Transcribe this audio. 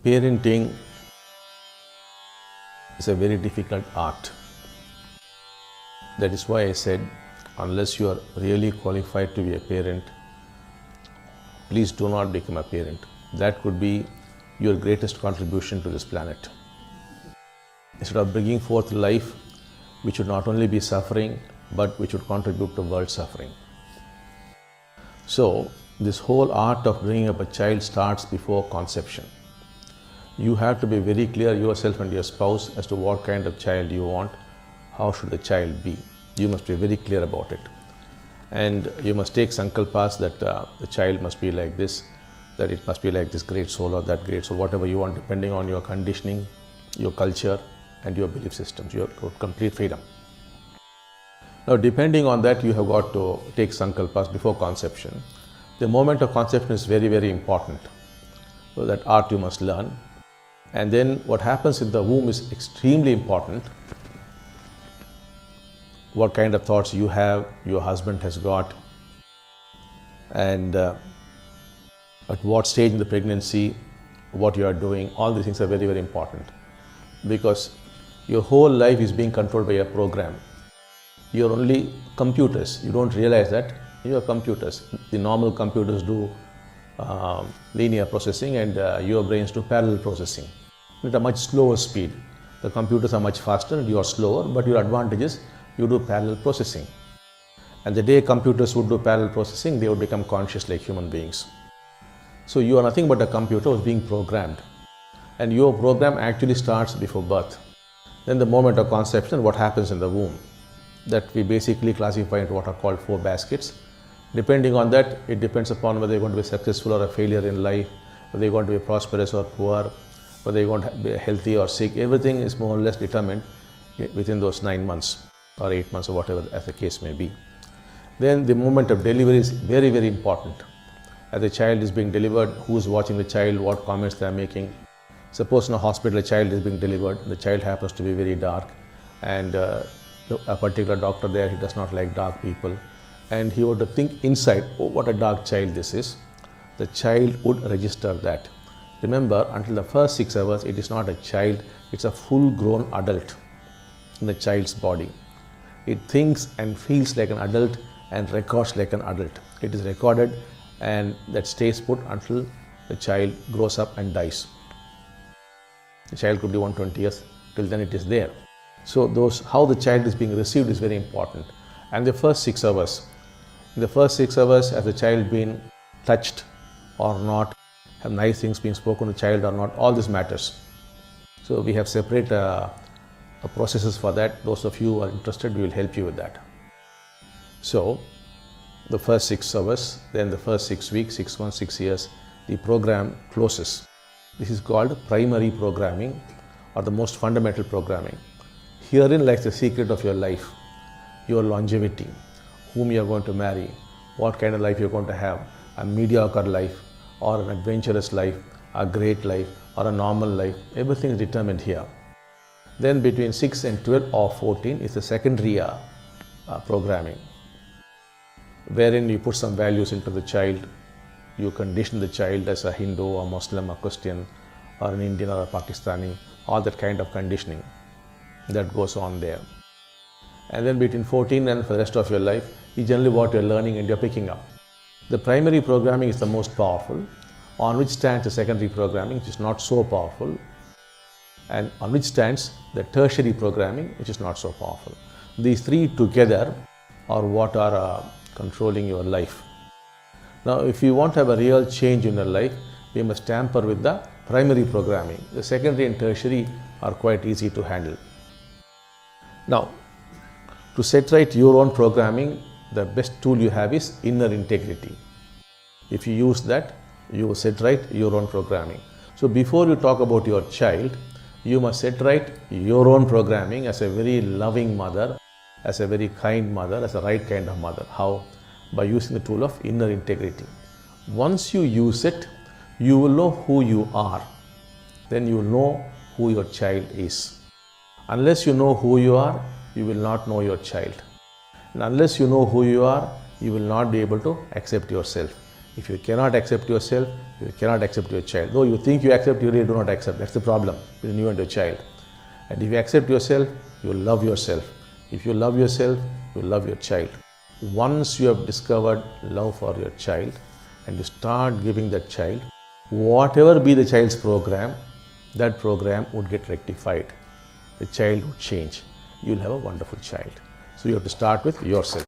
Parenting is a very difficult art. That is why I said, unless you are really qualified to be a parent, please do not become a parent. That could be your greatest contribution to this planet. Instead of bringing forth life which would not only be suffering, but which would contribute to world suffering. So, this whole art of bringing up a child starts before conception. You have to be very clear yourself and your spouse as to what kind of child you want, how should the child be. You must be very clear about it. And you must take sankalpas that the child must be like this, that it must be like this great soul or that great soul, whatever you want, depending on your conditioning, your culture and your belief systems. You have complete freedom. Now, depending on that, you have got to take sankalpas before conception. The moment of conception is very, very important. So that art you must learn. And then what happens in the womb is extremely important. What kind of thoughts you have, your husband has got, and at what stage in the pregnancy, what you are doing, all these things are very, very important. Because your whole life is being controlled by a program. You are only computers. You don't realize that you are computers. The normal computers do linear processing and your brains do parallel processing at a much slower speed. The computers are much faster and you are slower, but your advantage is you do parallel processing. And the day computers would do parallel processing, they would become conscious like human beings. So you are nothing but a computer who is being programmed. And your program actually starts before birth. Then the moment of conception, what happens in the womb, that we basically classify into what are called 4 baskets. Depending on that, it depends upon whether you're going to be successful or a failure in life, whether you're going to be prosperous or poor, whether you're going to be healthy or sick. Everything is more or less determined within those 9 months or 8 months or whatever as the case may be. Then the moment of delivery is very, very important. As the child is being delivered, who is watching the child, what comments they are making. Suppose in a hospital a child is being delivered, the child happens to be very dark, and a particular doctor there, he does not like dark people, and he would think inside, oh, what a dark child this is. The child would register that. Remember, until the first 6 hours, it is not a child, it's a full-grown adult in the child's body. It thinks and feels like an adult and records like an adult. It is recorded and that stays put until the child grows up and dies. The child could be 120 years, till then it is there. So how the child is being received is very important. And the first 6 hours, in the first 6 hours, has the child been touched or not, have nice things been spoken to the child or not, all this matters. So we have separate processes for that. Those of you who are interested, we will help you with that. So the first 6 hours, then the first 6 weeks, 6 months, 6 years, the program closes. This is called primary programming or the most fundamental programming. Herein lies the secret of your life, your longevity, whom you are going to marry, what kind of life you are going to have, a mediocre life or an adventurous life, a great life or a normal life. Everything is determined here. Then between 6 and 12 or 14 is the secondary programming, wherein you put some values into the child. You condition the child as a Hindu or Muslim or Christian or an Indian or a Pakistani, all that kind of conditioning that goes on there. And then between 14 and for the rest of your life is generally what you're learning and you're picking up. The primary programming is the most powerful, on which stands the secondary programming, which is not so powerful, and on which stands the tertiary programming, which is not so powerful. These 3 together are what are controlling your life. Now, if you want to have a real change in your life, we must tamper with the primary programming. The secondary and tertiary are quite easy to handle. Now, to set right your own programming, the best tool you have is inner integrity. If you use that, you will set right your own programming. So before you talk about your child, you must set right your own programming as a very loving mother, as a very kind mother, as a right kind of mother. How? By using the tool of inner integrity. Once you use it, you will know who you are. Then you will know who your child is. Unless you know who you are, you will not know your child. And unless you know who you are, you will not be able to accept yourself. If you cannot accept yourself, you cannot accept your child. Though you think you accept, you really do not accept. That's the problem between you and your child. And if you accept yourself, you will love yourself. If you love yourself, you will love your child. Once you have discovered love for your child and you start giving that child, whatever be the child's program, that program would get rectified. The child would change. You will have a wonderful child. So you have to start with yourself.